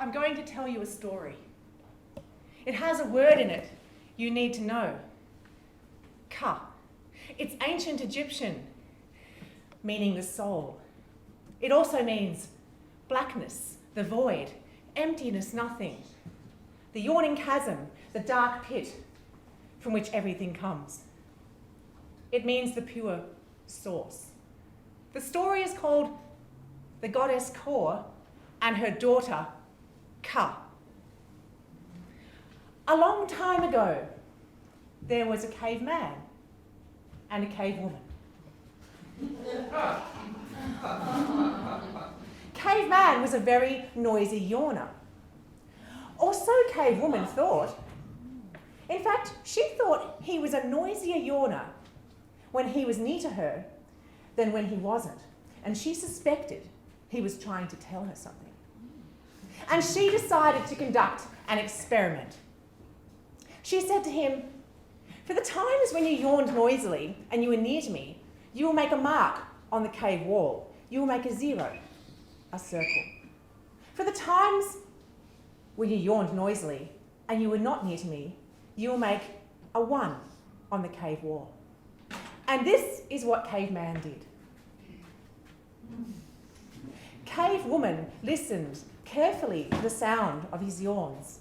I'm going to tell you a story. It has a word in it you need to know. Ka. It's ancient Egyptian, meaning the soul. It also means blackness, the void, emptiness, nothing. The yawning chasm, the dark pit from which everything comes. It means the pure source. The story is called The Goddess Kor and Her Daughter Ka. A long time ago, there was a caveman and a cavewoman. Caveman was a very noisy yawner. Or so cavewoman thought. In fact, she thought he was a noisier yawner when he was near to her than when he wasn't. And she suspected he was trying to tell her something. And she decided to conduct an experiment. She said to him, "For the times when you yawned noisily and you were near to me, you will make a mark on the cave wall. You will make a 0, a circle. For the times when you yawned noisily and you were not near to me, you will make a 1 on the cave wall." And this is what caveman did. Cavewoman listened carefully to the sound of his yawns,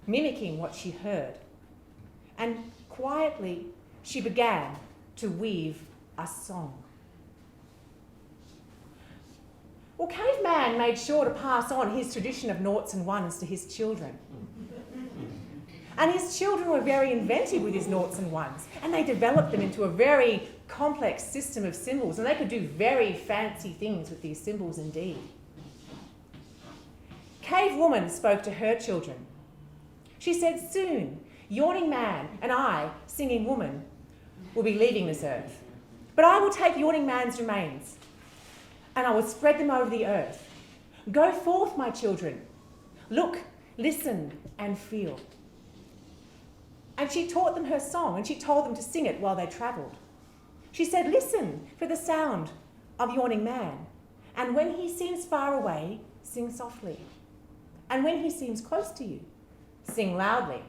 mimicking what she heard. And quietly, she began to weave a song. Well, caveman made sure to pass on his tradition of noughts and ones to his children. And his children were very inventive with his noughts and ones, and they developed them into a very complex system of symbols, and they could do very fancy things with these symbols indeed. Cavewoman spoke to her children. She said, "Soon, yawning man and I, singing woman, will be leaving this earth. But I will take yawning man's remains, and I will spread them over the earth. Go forth, my children. Look, listen, and feel." And she taught them her song, and she told them to sing it while they travelled. She said, "Listen for the sound of yawning man, and when he seems far away, sing softly. And when he seems close to you, sing loudly.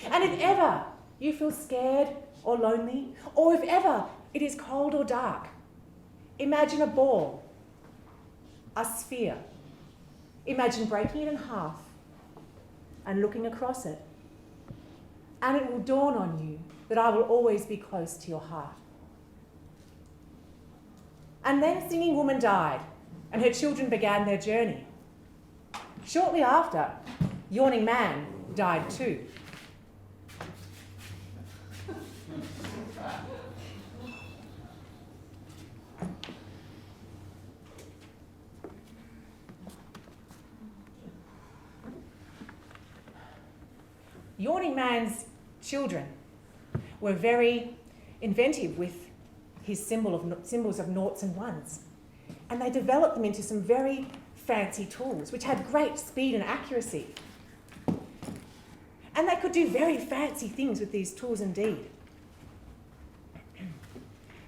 And if ever you feel scared or lonely, or if ever it is cold or dark, imagine a ball, a sphere. Imagine breaking it in half and looking across it. And it will dawn on you that I will always be close to your heart." And then Singing Woman died, and her children began their journey. Shortly after, Yawning Man died too. Yawning Man's children were very inventive with his symbols of noughts and ones. And they developed them into some very fancy tools, which had great speed and accuracy. And they could do very fancy things with these tools indeed.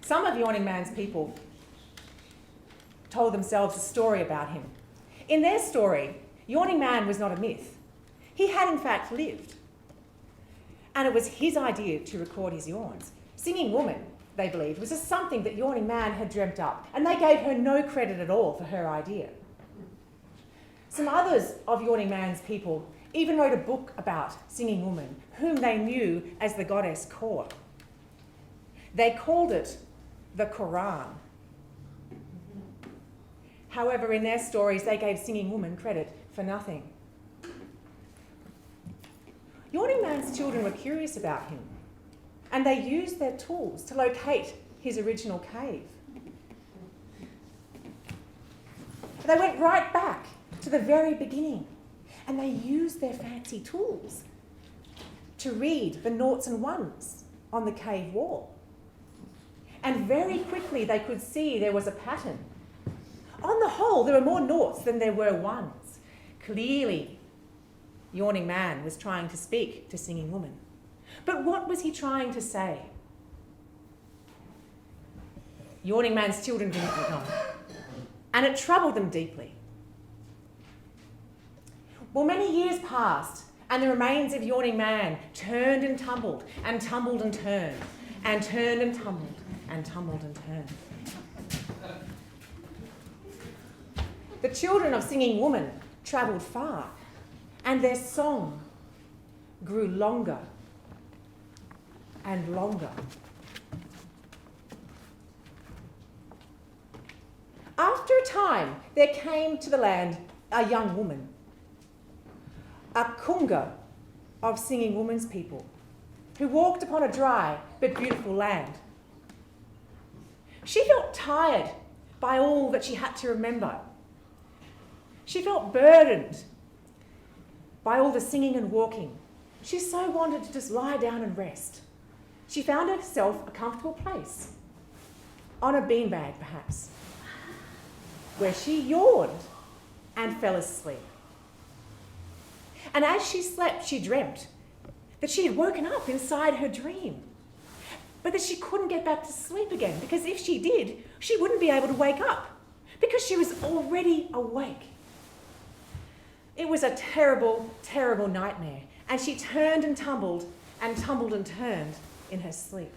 Some of Yawning Man's people told themselves a story about him. In their story, Yawning Man was not a myth. He had in fact lived. And it was his idea to record his yawns. Singing Woman, they believed, was just something that Yawning Man had dreamt up, and they gave her no credit at all for her idea. Some others of Yawning Man's people even wrote a book about Singing Woman, whom they knew as the goddess Kor. They called it the Quran. However, in their stories, they gave Singing Woman credit for nothing. Yawning Man's children were curious about him, and they used their tools to locate his original cave. They went right back to the very beginning, and they used their fancy tools to read the noughts and ones on the cave wall. And very quickly they could see there was a pattern. On the whole, there were more noughts than there were ones. Clearly, Yawning Man was trying to speak to Singing Woman. But what was he trying to say? Yawning Man's children didn't know, and it troubled them deeply. Well, many years passed, and the remains of Yawning Man turned and tumbled and tumbled and turned and turned and tumbled and tumbled and turned. The children of Singing Woman travelled far, and their song grew longer and longer. After a time, there came to the land a young woman, a kunga of Singing Woman's people, who walked upon a dry but beautiful land. She felt tired by all that she had to remember. She felt burdened by all the singing and walking. She so wanted to just lie down and rest. She found herself a comfortable place, on a beanbag perhaps, where she yawned and fell asleep. And as she slept, she dreamt that she had woken up inside her dream, but that she couldn't get back to sleep again, because if she did, she wouldn't be able to wake up, because she was already awake. It was a terrible, terrible nightmare, and she turned and tumbled and tumbled and turned in her sleep.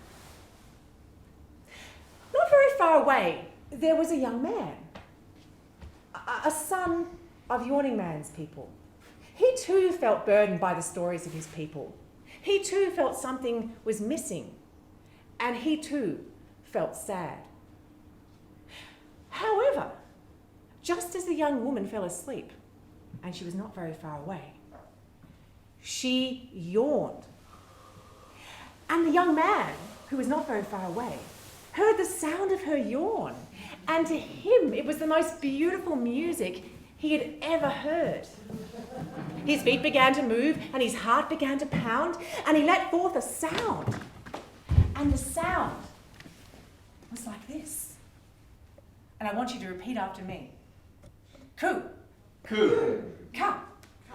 Not very far away, there was a young man, a son of Yawning Man's people. He too felt burdened by the stories of his people. He too felt something was missing, and he too felt sad. However, just as the young woman fell asleep, and she was not very far away, she yawned. And the young man, who was not very far away, heard the sound of her yawn, and to him it was the most beautiful music he had ever heard. His feet began to move, and his heart began to pound, and he let forth a sound. And the sound was like this. And I want you to repeat after me. Coo. Coo. Ka.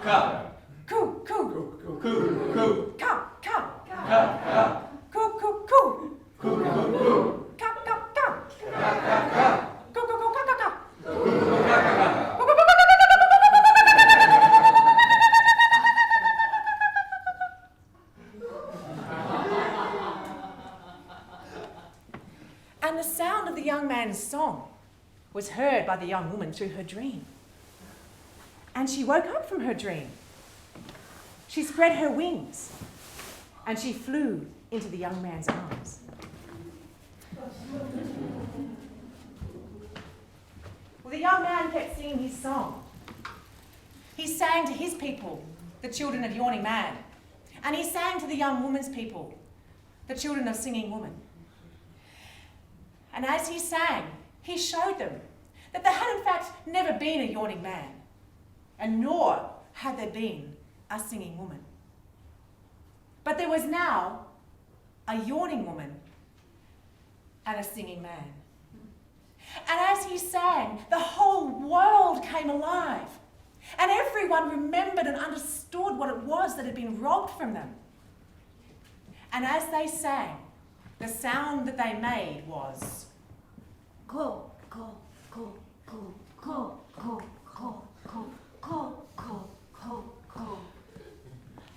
Ka. Coo, coo. Coo. Coo. Ka, ka. Ka. Ka. Coo, coo, coo. Coo. Coo. Coo. Ka, ka, ka. Ka. Ka. Ka. Coo, coo, coo, ka, ka, ka. And the sound of the young man's song was heard by the young woman through her dream. And she woke up from her dream. She spread her wings and she flew into the young man's arms. Well, the young man kept singing his song. He sang to his people, the children of Yawning Man, and he sang to the young woman's people, the children of Singing Woman. And as he sang, he showed them that there had in fact never been a Yawning Man, and nor had there been a Singing Woman. But there was now a Yawning Woman and a Singing Man. And as he sang, the whole world came alive, and everyone remembered and understood what it was that had been robbed from them. And as they sang, the sound that they made was Call, call, call, call, call, call, call, call, call, call, call, call.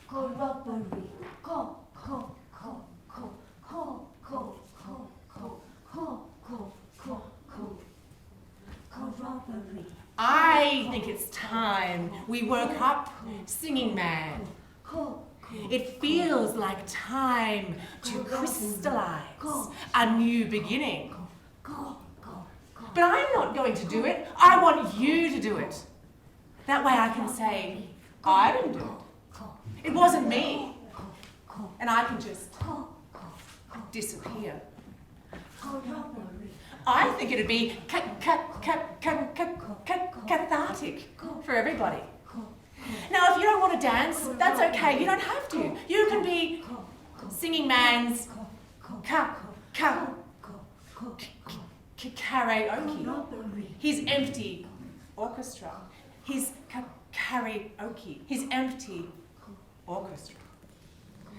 Call robbery. Call, call, call, call, call, call, call, call, call, call, call, call. Call robbery. I think it's time we woke up, Singing Man. Call. It feels like time to crystallize a new beginning. But I'm not going to do it. I want you to do it. That way I can say, I didn't do it. It wasn't me. And I can just disappear. I think it'd be cathartic for everybody. Now, if you don't want to dance, that's okay. You don't have to. You can be Singing Man's karaoke. His empty orchestra. His karaoke. His empty orchestra.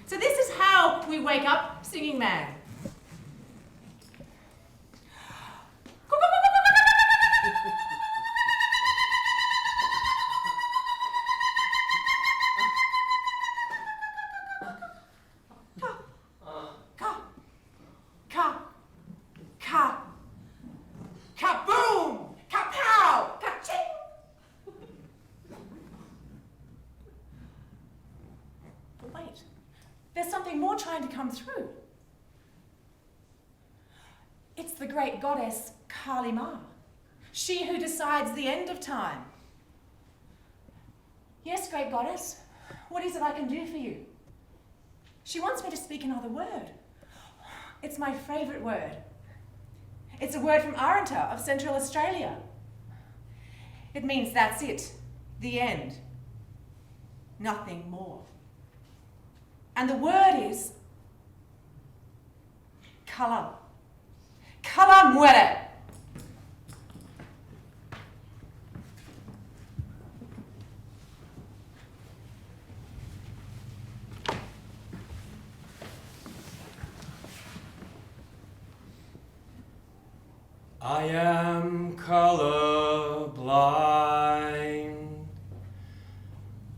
So this is how we wake up Singing Man. come through. It's the great goddess Kali Ma, she who decides the end of time. Yes, great goddess, what is it I can do for you? She wants me to speak another word. It's my favourite word. It's a word from Arunta of Central Australia. It means that's it, the end. Nothing more. And the word is Kala. Kala muere. I am colorblind,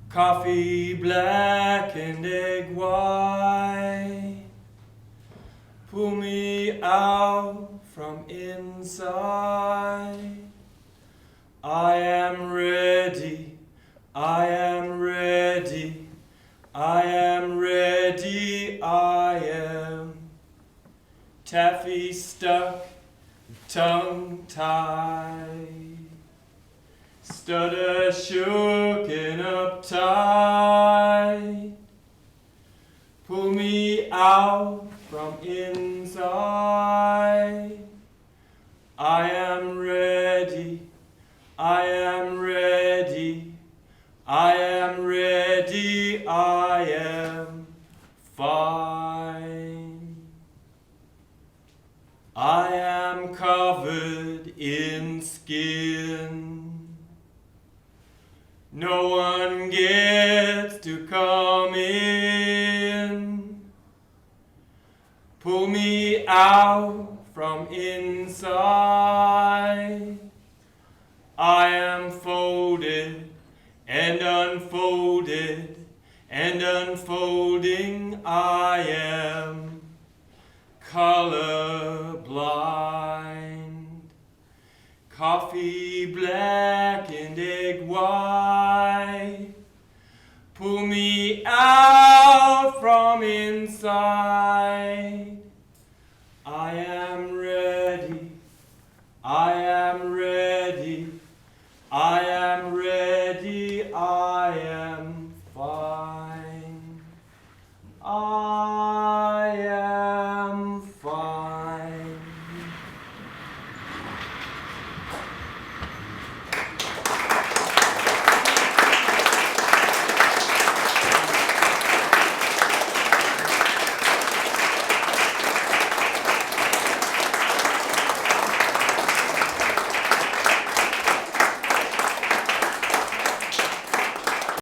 coffee black and egg white. Pull me out from inside. I am ready, I am ready, I am ready, I am taffy stuck, tongue tied, stutter shook and uptight. Pull me out from inside. I am ready, I am ready, I am ready, I am fine. I am covered in skin. No one gets to come in. Pull me out from inside. I am folded and unfolded and unfolding. I am colorblind, coffee black and egg white. Pull me out from inside. I am ready, I am ready, I am ready, I am